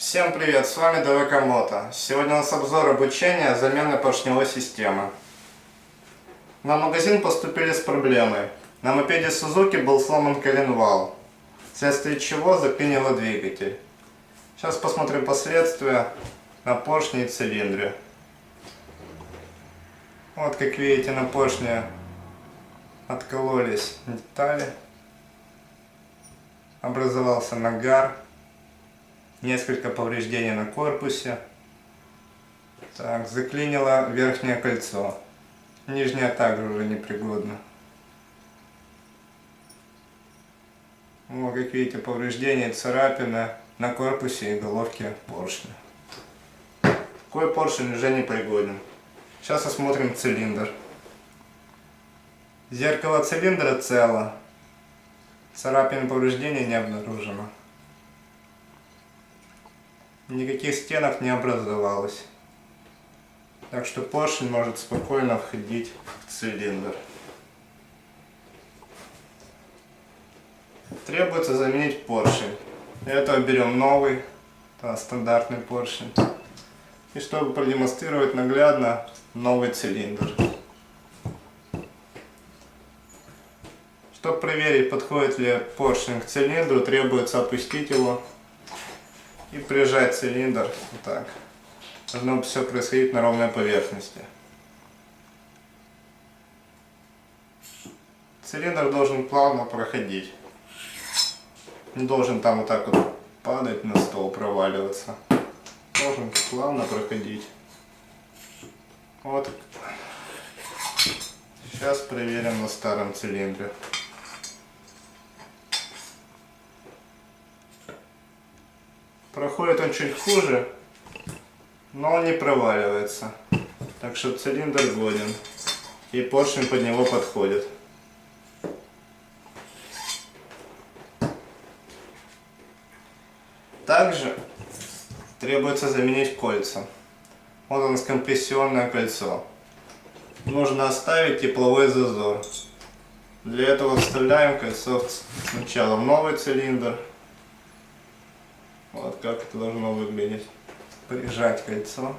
Всем привет, с вами ДВК Мото. Сегодня у нас обзор обучения замены поршневой системы. На магазин поступили с проблемой. На мопеде Suzuki был сломан коленвал, вследствие чего заклинило двигатель. Сейчас посмотрим последствия на поршне и цилиндре. Вот как видите, на поршне откололись детали. Образовался нагар. Несколько повреждений на корпусе. Так, заклинило верхнее кольцо. Нижнее также уже непригодно. Вот, как видите, повреждения, царапины на корпусе и головке поршня. Такой поршень уже непригоден. Сейчас осмотрим цилиндр. Зеркало цилиндра цело. Царапин и повреждений не обнаружено. Никаких стенок не образовалось. Так что поршень может спокойно входить в цилиндр. Требуется заменить поршень. Для этого берем новый, стандартный поршень. И чтобы продемонстрировать наглядно новый цилиндр. Чтобы проверить, подходит ли поршень к цилиндру, требуется опустить его и прижать цилиндр вот так. Должно все происходить на ровной поверхности. Цилиндр должен плавно проходить. Не должен там вот так вот падать на стол, проваливаться. Должен плавно проходить. Вот. Сейчас проверим на старом цилиндре. Проходит он чуть хуже, но он не проваливается. Так что цилиндр годен. И поршень под него подходит. Также требуется заменить кольца. Вот у нас компрессионное кольцо. Нужно оставить тепловой зазор. Для этого вставляем кольцо сначала в новый цилиндр. Вот как это должно выглядеть. Прижать кольцо.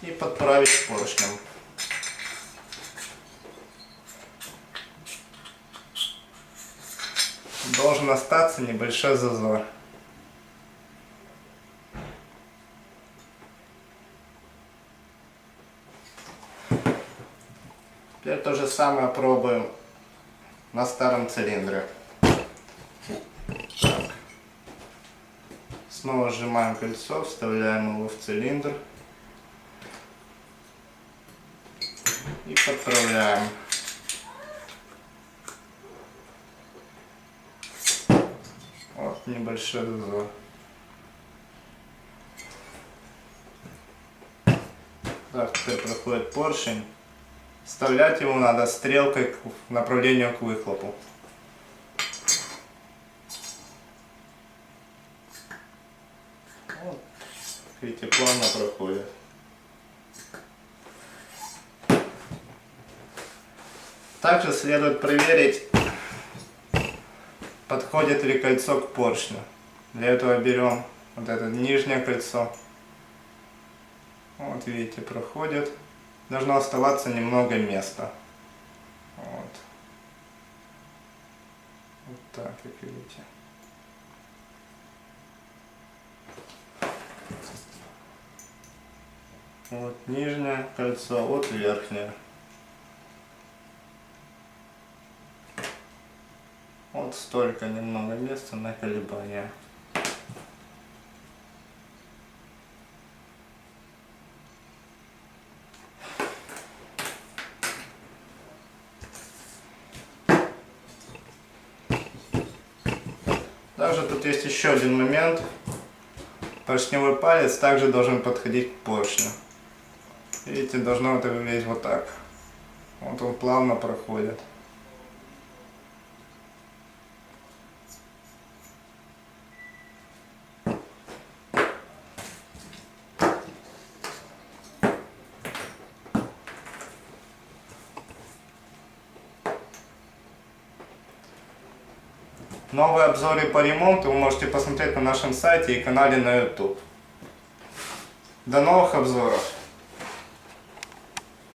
И подправить поршнем. Должен остаться небольшой зазор. Теперь то же самое пробуем на старом цилиндре. Так. Снова сжимаем кольцо, вставляем его в цилиндр и подправляем. Вот небольшой зазор. Так, теперь проходит поршень. Вставлять его надо стрелкой к направлению к выхлопу. Вот. Видите, плавно проходит. Также следует проверить, подходит ли кольцо к поршню. Для этого берем вот это нижнее кольцо. Вот видите, проходит. Должно оставаться немного места. Вот. Вот так, как видите. Вот нижнее кольцо, вот верхнее. Вот столько немного места на колебания. Также тут есть еще один момент. Поршневой палец также должен подходить к поршню. Видите, должно это выглядеть вот так. Вот он плавно проходит. Новые обзоры по ремонту вы можете посмотреть на нашем сайте и канале на YouTube. До новых обзоров!